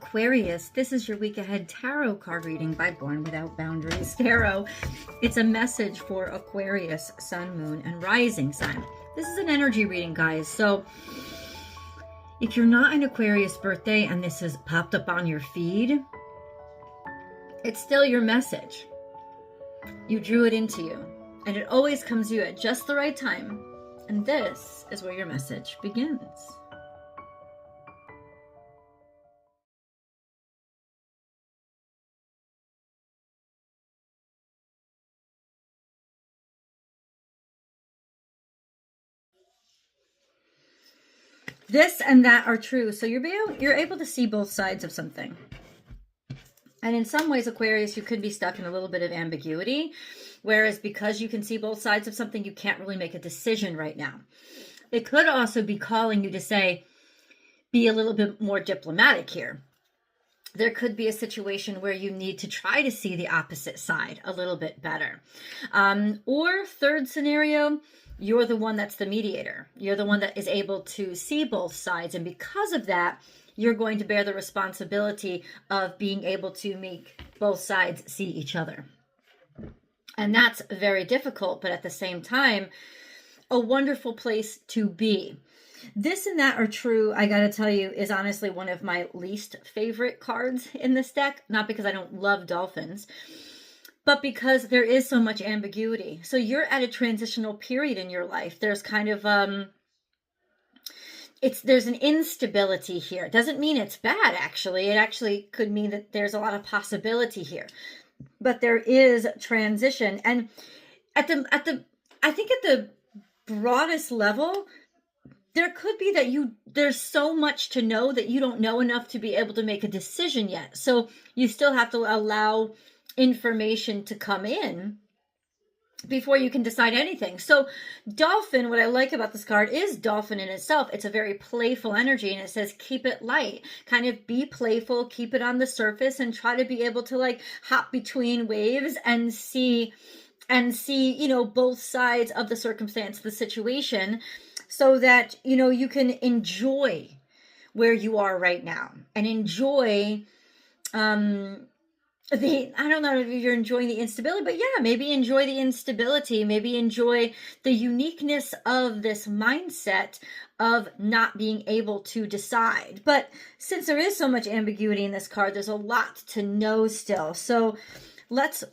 Aquarius, this is your week ahead tarot card reading by Born Without Boundaries Tarot. It's a message for Aquarius, Sun, Moon, and Rising sign. This is an energy reading, guys. So if you're not an Aquarius birthday and this has popped up on your feed, it's still your message. You drew it into you, and it always comes to you at just the right time. And this is where your message begins. This and that are true. So you're able to see both sides of something. And in some ways, Aquarius, you could be stuck in a little bit of ambiguity. Whereas because you can see both sides of something, you can't really make a decision right now. It could also be calling you to say, be a little bit more diplomatic here. There could be a situation where you need to try to see the opposite side a little bit better. Or third scenario, you're the one that's the mediator. You're the one that is able to see both sides. And because of that, you're going to bear the responsibility of being able to make both sides see each other. And that's very difficult, but at the same time, a wonderful place to be. This and that are true, I gotta tell you, is honestly one of my least favorite cards in this deck. Not because I don't love dolphins, but because there is so much ambiguity. So you're at a transitional period in your life. There's kind of, there's an instability here. It doesn't mean it's bad, actually. It actually could mean that there's a lot of possibility here. But there is transition. And I think at the broadest level, there could be that there's so much to know that you don't know enough to be able to make a decision yet. So you still have to allow information to come in before you can decide anything. So dolphin, what I like about this card is dolphin in itself. It's a very playful energy, and it says keep it light. Kind of be playful, keep it on the surface, and try to be able to like hop between waves and see, both sides of the circumstance, the situation, so that, you can enjoy where you are right now and enjoy, I don't know if you're enjoying the instability, but yeah, maybe enjoy the instability, maybe enjoy the uniqueness of this mindset of not being able to decide. But since there is so much ambiguity in this card, there's a lot to know still. So let's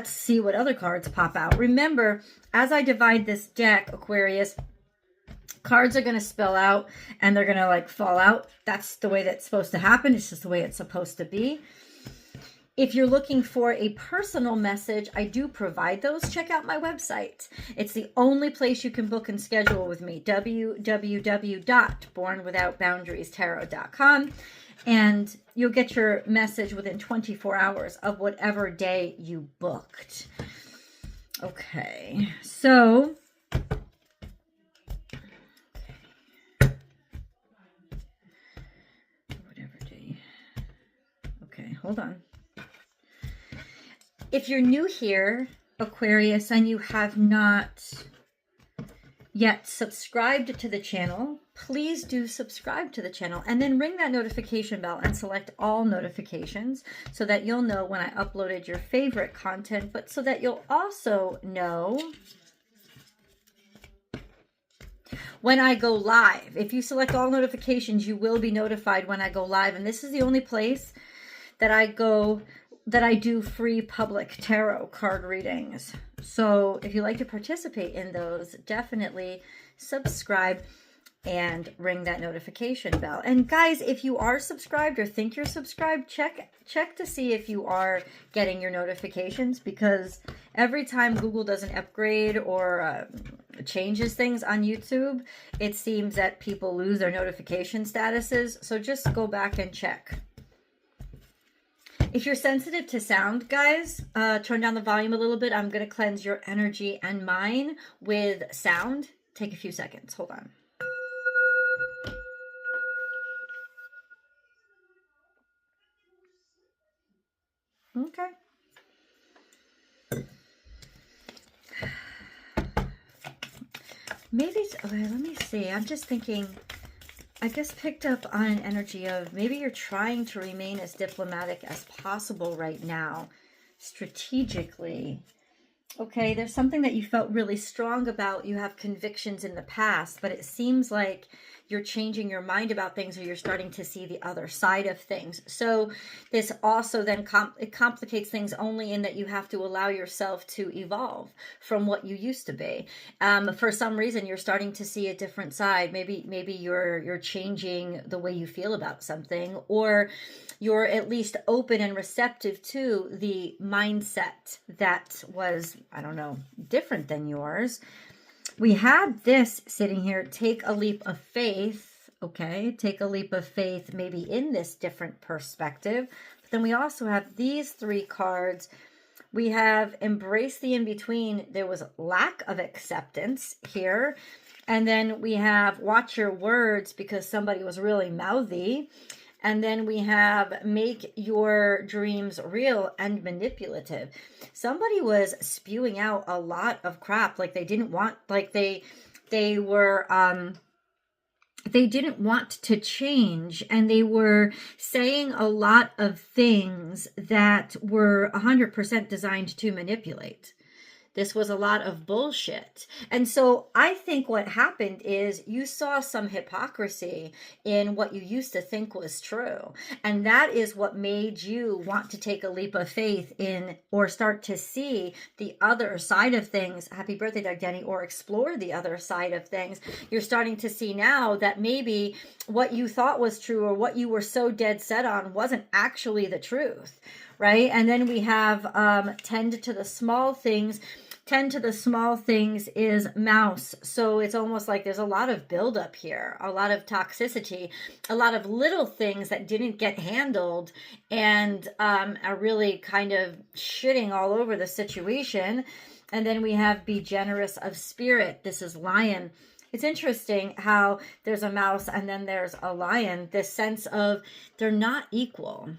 see what other cards pop out. Remember, as I divide this deck, Aquarius, cards are going to spill out and they're going to like fall out. That's the way that's supposed to happen. It's just the way it's supposed to be. If you're looking for a personal message, I do provide those. Check out my website. It's the only place you can book and schedule with me, www.bornwithoutboundariestarot.com. And you'll get your message within 24 hours of whatever day you booked. Okay, so whatever day. Okay, hold on. If you're new here, Aquarius, and you have not yet subscribed to the channel, please do subscribe to the channel and then ring that notification bell and select all notifications so that you'll know when I uploaded your favorite content, but so that you'll also know when I go live. If you select all notifications, you will be notified when I go live. And this is the only place that I do free public tarot card readings. So if you'd like to participate in those, definitely subscribe and ring that notification bell. And guys, if you are subscribed or think you're subscribed, check to see if you are getting your notifications, because every time Google does an upgrade or changes things on YouTube, it seems that people lose their notification statuses. So just go back and check. If you're sensitive to sound, guys, turn down the volume a little bit. I'm going to cleanse your energy and mine with sound. Take a few seconds. Hold on. Okay. Maybe, okay, let me see. I'm just thinking I just picked up on an energy of maybe you're trying to remain as diplomatic as possible right now, strategically. Okay, there's something that you felt really strong about. You have convictions in the past, but it seems like you're changing your mind about things, or you're starting to see the other side of things. So this also then it complicates things only in that you have to allow yourself to evolve from what you used to be. For some reason, you're starting to see a different side. Maybe you're changing the way you feel about something, or you're at least open and receptive to the mindset that was, I don't know, different than yours. We had this sitting here, take a leap of faith, okay? Take a leap of faith maybe in this different perspective. But then we also have these 3 cards. We have embrace the in-between. There was lack of acceptance here. And then we have watch your words because somebody was really mouthy. And then we have make your dreams real and manipulative. Somebody was spewing out a lot of crap, like they didn't want, like they didn't want to change, and they were saying a lot of things that were 100% designed to manipulate. This was a lot of bullshit. And so I think what happened is you saw some hypocrisy in what you used to think was true. And that is what made you want to take a leap of faith in, or start to see the other side of things. Happy birthday, Doug Denny. Or explore the other side of things. You're starting to see now that maybe what you thought was true, or what you were so dead set on, wasn't actually the truth. Right? And then we have tend to the small things. Tend to the small things is mouse. So it's almost like there's a lot of buildup here, a lot of toxicity, a lot of little things that didn't get handled, and are really kind of shitting all over the situation. And then we have be generous of spirit. This is lion. It's interesting how there's a mouse and then there's a lion, this sense of they're not equal.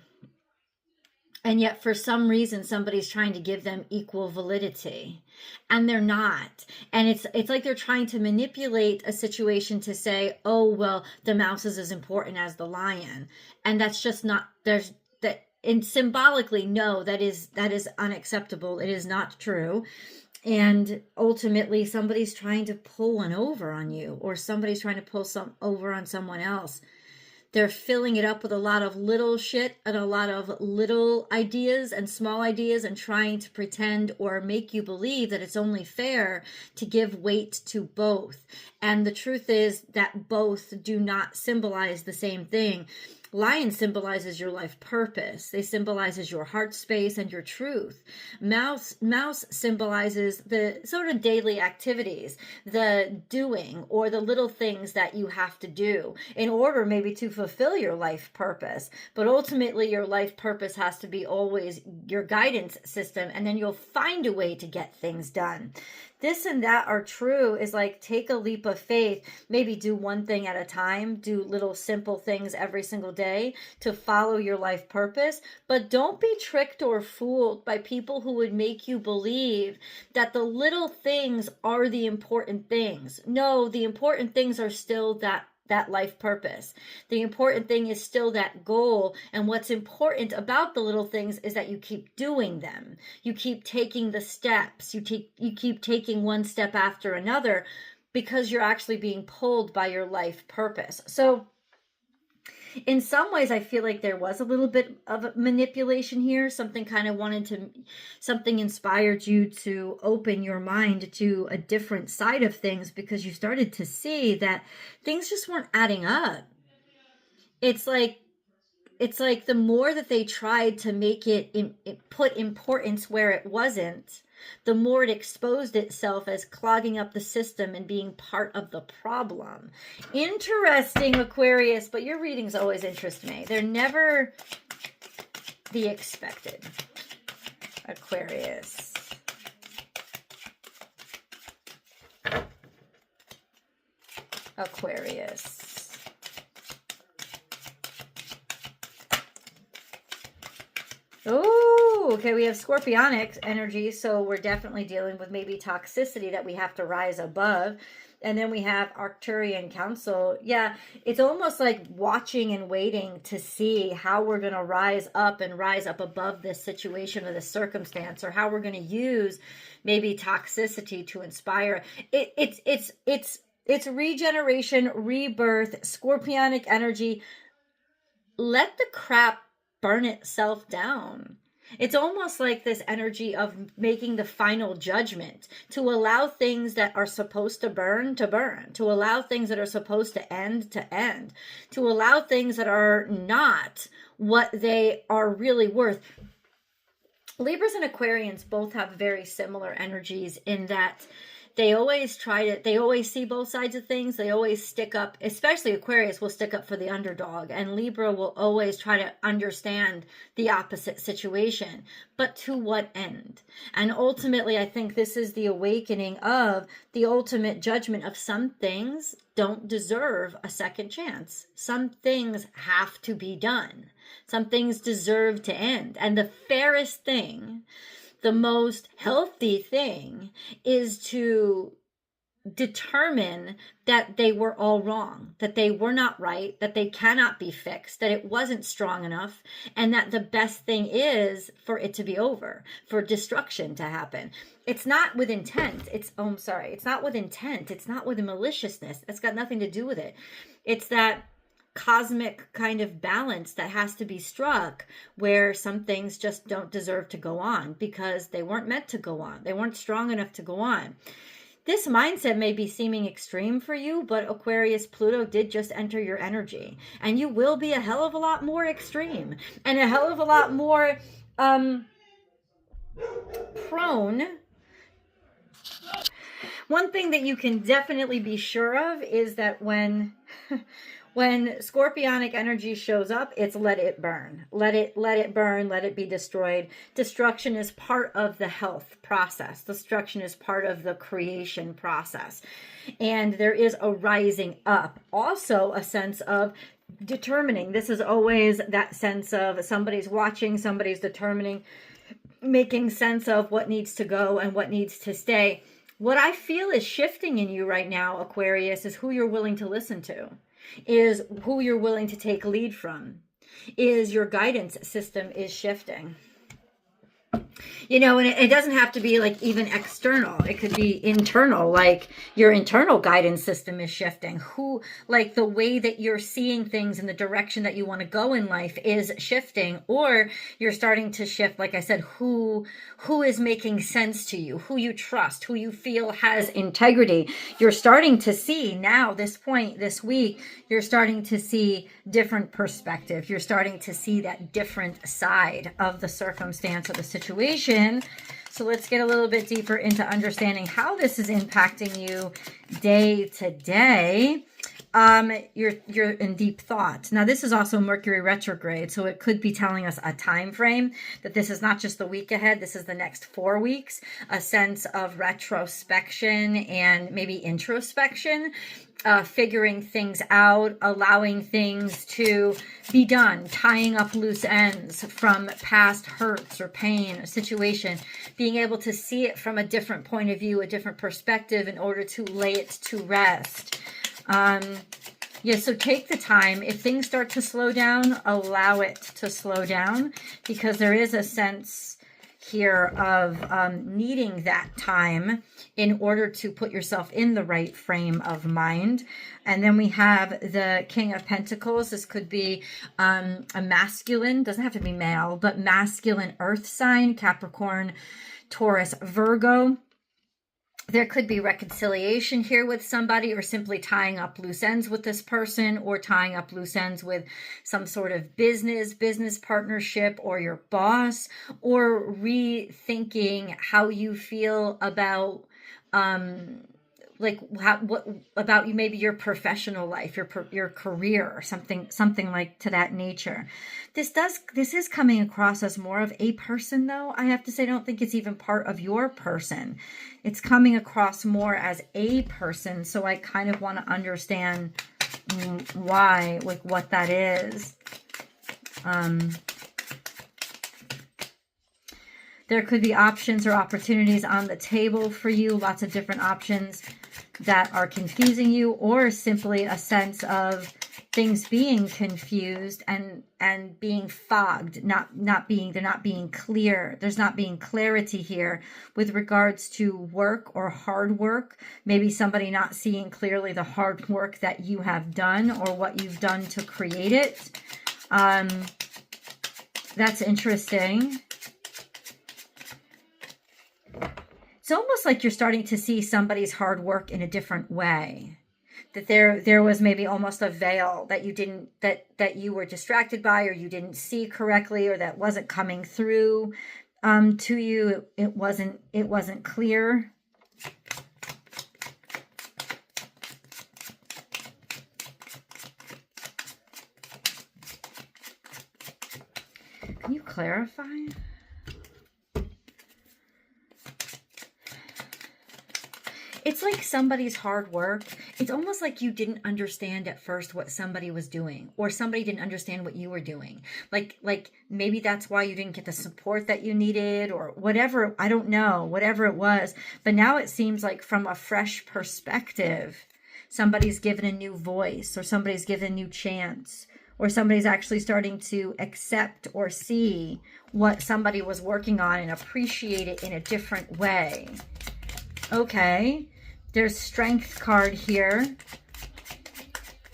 And yet, for some reason, somebody's trying to give them equal validity, and they're not. And it's like they're trying to manipulate a situation to say, "Oh, well, the mouse is as important as the lion," and that's just not. There's that, and symbolically, no, that is unacceptable. It is not true. And ultimately, somebody's trying to pull one over on you, or somebody's trying to pull some over on someone else. They're filling it up with a lot of little shit and a lot of little ideas and small ideas, and trying to pretend or make you believe that it's only fair to give weight to both. And the truth is that both do not symbolize the same thing. Lion symbolizes your life purpose. They symbolizes your heart space and your truth. Mouse symbolizes the sort of daily activities, the doing, or the little things that you have to do in order maybe to fulfill your life purpose. But ultimately, your life purpose has to be always your guidance system, and then you'll find a way to get things done. This and that are true is like take a leap of faith, maybe do one thing at a time, do little simple things every single day to follow your life purpose. But don't be tricked or fooled by people who would make you believe that the little things are the important things. No, the important things are still that life purpose. The important thing is still that goal. And what's important about the little things is that you keep doing them. You keep taking the steps. You keep taking one step after another, because you're actually being pulled by your life purpose. So in some ways, I feel like there was a little bit of manipulation here. Something inspired you to open your mind to a different side of things, because you started to see that things just weren't adding up. It's like the more that they tried to make it put importance where it wasn't, the more it exposed itself as clogging up the system and being part of the problem. Interesting, Aquarius, but your readings always interest me. They're never the expected. Aquarius. Aquarius. Oh, okay, we have Scorpionic energy, so we're definitely dealing with maybe toxicity that we have to rise above. And then we have Arcturian Council. Yeah, it's almost like watching and waiting to see how we're going to rise up and rise up above this situation or this circumstance, or how we're going to use maybe toxicity to inspire. It's regeneration, rebirth, scorpionic energy. Let the crap burn itself down. It's almost like this energy of making the final judgment, to allow things that are supposed to burn, to allow things that are supposed to end, to allow things that are not what they are really worth. Libras and Aquarians both have very similar energies in that they always see both sides of things. They always stick up, especially Aquarius will stick up for the underdog, and Libra will always try to understand the opposite situation. But to what end? And ultimately, I think this is the awakening of the ultimate judgment of some things don't deserve a second chance. Some things have to be done. Some things deserve to end. And the fairest thing, the most healthy thing, is to determine that they were all wrong, that they were not right, that they cannot be fixed, that it wasn't strong enough, and that the best thing is for it to be over, for destruction to happen. It's not with intent. It's not with intent. It's not with maliciousness. That's got nothing to do with it. It's that cosmic kind of balance that has to be struck, where some things just don't deserve to go on because they weren't meant to go on. They weren't strong enough to go on. This mindset may be seeming extreme for you, but Aquarius, Pluto did just enter your energy, and you will be a hell of a lot more extreme and a hell of a lot more prone. One thing that you can definitely be sure of is that when scorpionic energy shows up, it's let it burn. Let it burn, let it be destroyed. Destruction is part of the health process. Destruction is part of the creation process. And there is a rising up. Also a sense of determining. This is always that sense of somebody's watching, somebody's determining, making sense of what needs to go and what needs to stay. What I feel is shifting in you right now, Aquarius, is who you're willing to listen to, is who you're willing to take lead from, is your guidance system is shifting. You know, and it doesn't have to be like even external. It could be internal, like your internal guidance system is shifting. Like the way that you're seeing things in the direction that you want to go in life is shifting, or you're starting to shift, like I said, who is making sense to you, who you trust, who you feel has integrity. You're starting to see now, this point, this week, you're starting to see different perspective. You're starting to see that different side of the circumstance or the situation. So let's get a little bit deeper into understanding how this is impacting you day to day. You're in deep thought. Now, this is also Mercury retrograde, so it could be telling us a time frame, that this is not just the week ahead, this is the next 4 weeks, a sense of retrospection and maybe introspection, figuring things out, allowing things to be done, tying up loose ends from past hurts or pain or situation, being able to see it from a different point of view, a different perspective in order to lay it to rest. Yeah, so take the time. If things start to slow down, allow it to slow down, because there is a sense here of needing that time in order to put yourself in the right frame of mind. And then we have the King of Pentacles. This could be a masculine, doesn't have to be male, but masculine earth sign, Capricorn, Taurus, Virgo. There could be reconciliation here with somebody, or simply tying up loose ends with this person, or tying up loose ends with some sort of business partnership or your boss, or rethinking how you feel about what about you, maybe your professional life, your career, or something like to that nature. This is coming across as more of a person, though. I have to say, I don't think it's even part of your person. It's coming across more as a person, so I kind of want to understand why, like what that is. There could be options or opportunities on the table for you, lots of different options. that are confusing you, or simply a sense of things being confused and being fogged, they're not being clear. There's not being clarity here with regards to work or hard work. Maybe somebody not seeing clearly the hard work that you have done or what you've done to create it. That's interesting. It's almost like you're starting to see somebody's hard work in a different way. That there was maybe almost a veil that you didn't, that you were distracted by, or you didn't see correctly, or that wasn't coming through to you. It wasn't clear. Can you clarify? It's like somebody's hard work. It's almost like you didn't understand at first what somebody was doing, or somebody didn't understand what you were doing. Like maybe that's why you didn't get the support that you needed, or whatever. I don't know, whatever it was. But now it seems like from a fresh perspective, somebody's given a new voice, or somebody's given a new chance, or somebody's actually starting to accept or see what somebody was working on and appreciate it in a different way. Okay. There's Strength card here.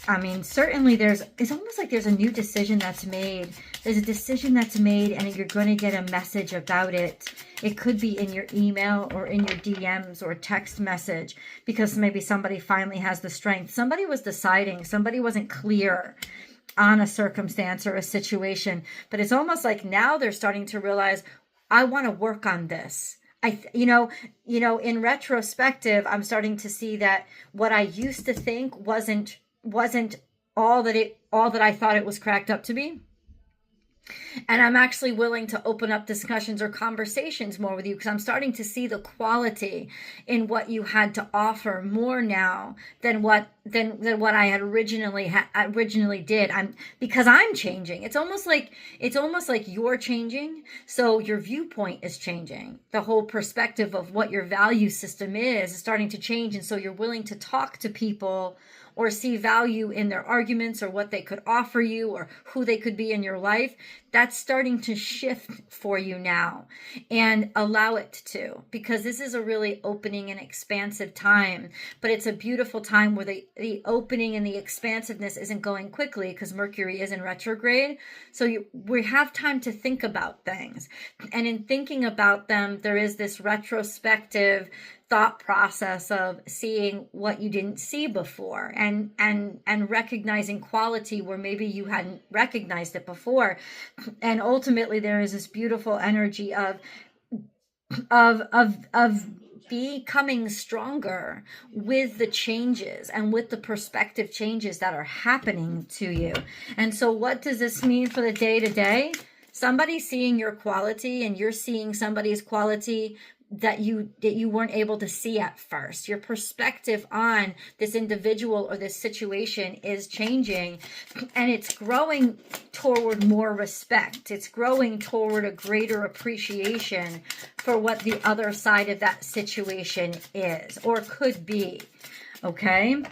I mean, certainly it's almost like there's a new decision that's made. There's a decision that's made, and you're going to get a message about it. It could be in your email or in your DMs or text message, because maybe somebody finally has the strength. Somebody was deciding. Somebody wasn't clear on a circumstance or a situation, but it's almost like now they're starting to realize, I want to work on this. You know, in retrospective, I'm starting to see that what I used to think wasn't all that I thought it was cracked up to be. And I'm actually willing to open up discussions or conversations more with you, because I'm starting to see the quality in what you had to offer more now than what I had originally did. Because I'm changing. It's almost like you're changing, so your viewpoint is changing. The whole perspective of what your value system is starting to change, and so you're willing to talk to people or see value in their arguments, or what they could offer you, or who they could be in your life. That's starting to shift for you now, and allow it to, because this is a really opening and expansive time. But it's a beautiful time where the opening and the expansiveness isn't going quickly, because Mercury is in retrograde. So we have time to think about things. And in thinking about them, there is this retrospective thought process of seeing what you didn't see before, and recognizing quality where maybe you hadn't recognized it before. And ultimately there is this beautiful energy of becoming stronger with the changes and with the perspective changes that are happening to you. And so what does this mean for the day to day? Somebody's seeing your quality, and you're seeing somebody's quality that you weren't able to see at first. Your perspective on this individual or this situation is changing, and it's growing toward more respect. It's growing toward a greater appreciation for what the other side of that situation is or could be. Okay?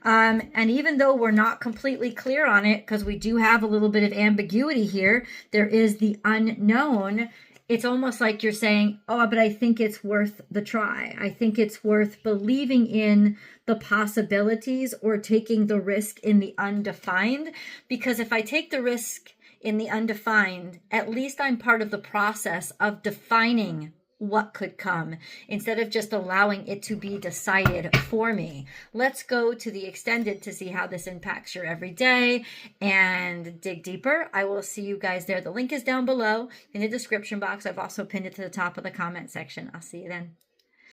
And even though we're not completely clear on it, because we do have a little bit of ambiguity here, there is the unknown. It's almost like you're saying, oh, but I think it's worth the try. I think it's worth believing in the possibilities, or taking the risk in the undefined. Because if I take the risk in the undefined, at least I'm part of the process of defining what could come, instead of just allowing it to be decided for me. Let's go to the extended to see how this impacts your everyday and dig deeper. I will see you guys there. The link is down below in the description box. I've also pinned it to the top of the comment section. I'll see you then.